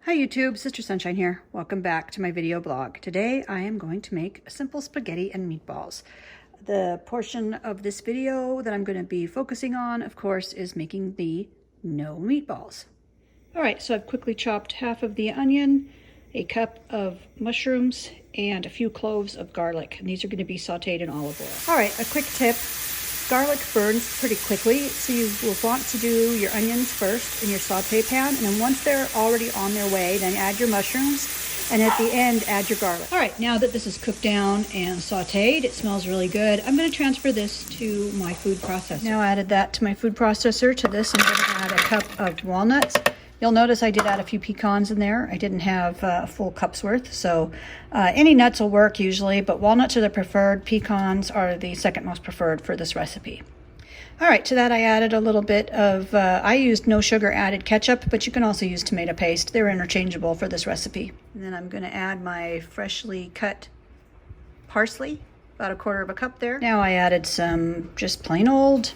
Hi YouTube, Sister Sunshine here. Welcome back to my video blog. Today I am going to make simple spaghetti and meatballs. The portion of this video that I'm going to be focusing on, of course, is making the no meatballs. Alright, so I've quickly chopped half of the onion, a cup of mushrooms, and a few cloves of garlic. And these are going to be sauteed in olive oil. Alright, a quick tip. Garlic burns pretty quickly, so you will want to do your onions first in your saute pan, and then once they're already on their way, then add your mushrooms, and at the end, add your garlic. All right, now that this is cooked down and sauteed, it smells really good. I'm going to transfer this to my food processor. Now added that to my food processor. To this, I'm going to add a cup of walnuts. You'll notice I did add a few pecans in there. I didn't have a full cup's worth, so any nuts will work usually, but walnuts are the preferred. Pecans are the second most preferred for this recipe. All right, to that I added a little bit of, I used no sugar added ketchup, but you can also use tomato paste. They're interchangeable for this recipe. And then I'm going to add my freshly cut parsley, about 1/4 cup there. Now I added some just plain old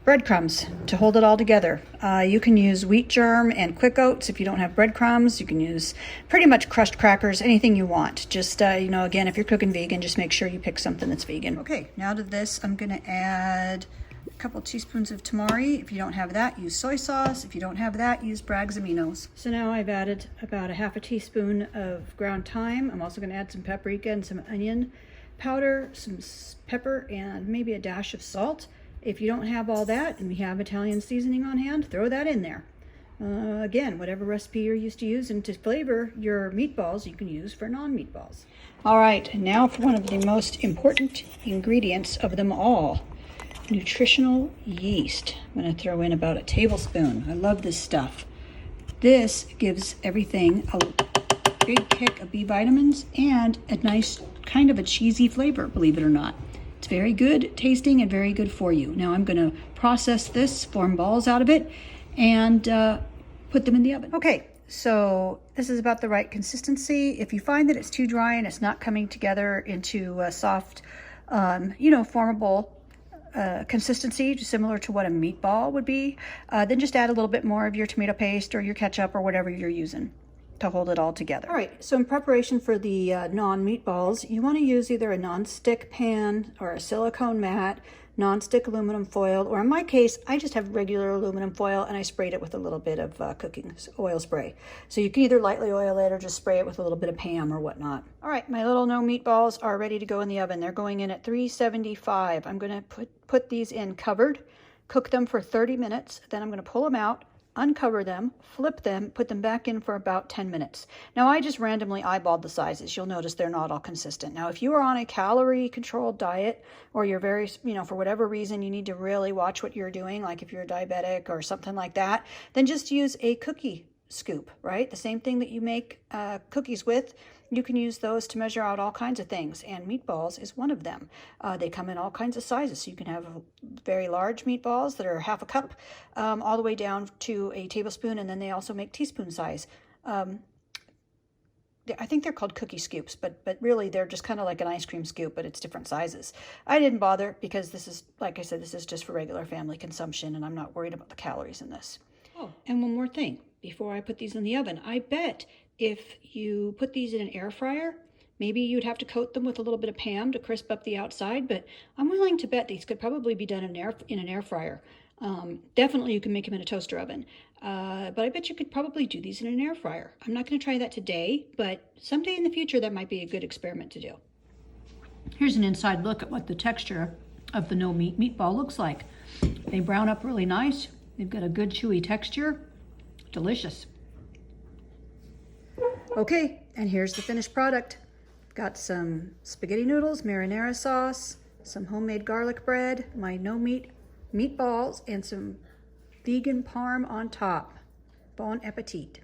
breadcrumbs to hold it all together. You can use wheat germ and quick oats if you don't have breadcrumbs. You can use pretty much crushed crackers, anything you want. Just, you know, again, if you're cooking vegan, just make sure you pick something that's vegan. Okay, now to this, I'm going to add a couple teaspoons of tamari. If you don't have that, use soy sauce. If you don't have that, use Bragg's aminos. So now I've added about 1/2 teaspoon of ground thyme. I'm also going to add some paprika and some onion powder, some pepper, and maybe a dash of salt. If you don't have all that and you have Italian seasoning on hand, throw that in there. Again, whatever recipe you're used to using to flavor your meatballs, you can use for non-meatballs. All right, and now for one of the most important ingredients of them all, nutritional yeast. I'm going to throw in about 1 tablespoon. I love this stuff. This gives everything a big kick of B vitamins and a nice kind of a cheesy flavor, believe it or not. It's very good tasting and very good for you. Now I'm going to process this, form balls out of it, and put them in the oven. Okay, so this is about the right consistency. If you find that it's too dry and it's not coming together into a soft, you know, formable consistency, similar to what a meatball would be, then just add a little bit more of your tomato paste or your ketchup or whatever you're using to hold it all together. All right, so in preparation for the non-meatballs, you want to use either a non-stick pan or a silicone mat, non-stick aluminum foil, or in my case, I just have regular aluminum foil and I sprayed it with a little bit of cooking oil spray. So you can either lightly oil it or just spray it with a little bit of Pam or whatnot. All right, my little no meatballs are ready to go in the oven. They're going in at 375. I'm going to put these in covered, cook them for 30 minutes, then I'm going to pull them out, uncover them, flip them, put them back in for about 10 minutes. Now I just randomly eyeballed the sizes. You'll notice they're not all consistent. Now if you are on a calorie controlled diet, or you're very, you know, for whatever reason you need to really watch what you're doing, like if you're a diabetic or something like that, then just use a cookie scoop, right? The same thing that you make cookies with, you can use those to measure out all kinds of things, and meatballs is one of them. They come in all kinds of sizes, so you can have very large meatballs that are 1/2 cup, all the way down to a tablespoon, and then they also make teaspoon size. I think they're called cookie scoops, but really they're just kind of like an ice cream scoop, but it's different sizes. I didn't bother because this is, like I said, this is just for regular family consumption, and I'm not worried about the calories in this. Oh, and one more thing. Before I put these in the oven, I bet if you put these in an air fryer, maybe you'd have to coat them with a little bit of Pam to crisp up the outside, but I'm willing to bet these could probably be done in an air fryer. Definitely you can make them in a toaster oven, but I bet you could probably do these in an air fryer. I'm not going to try that today, but someday in the future that might be a good experiment to do. Here's an inside look at what the texture of the no meat meatball looks like. They brown up really nice. They've got a good chewy texture. Delicious. Okay, and here's the finished product. Got some spaghetti noodles, marinara sauce, some homemade garlic bread, my no meat meatballs, and some vegan parm on top. Bon appetit.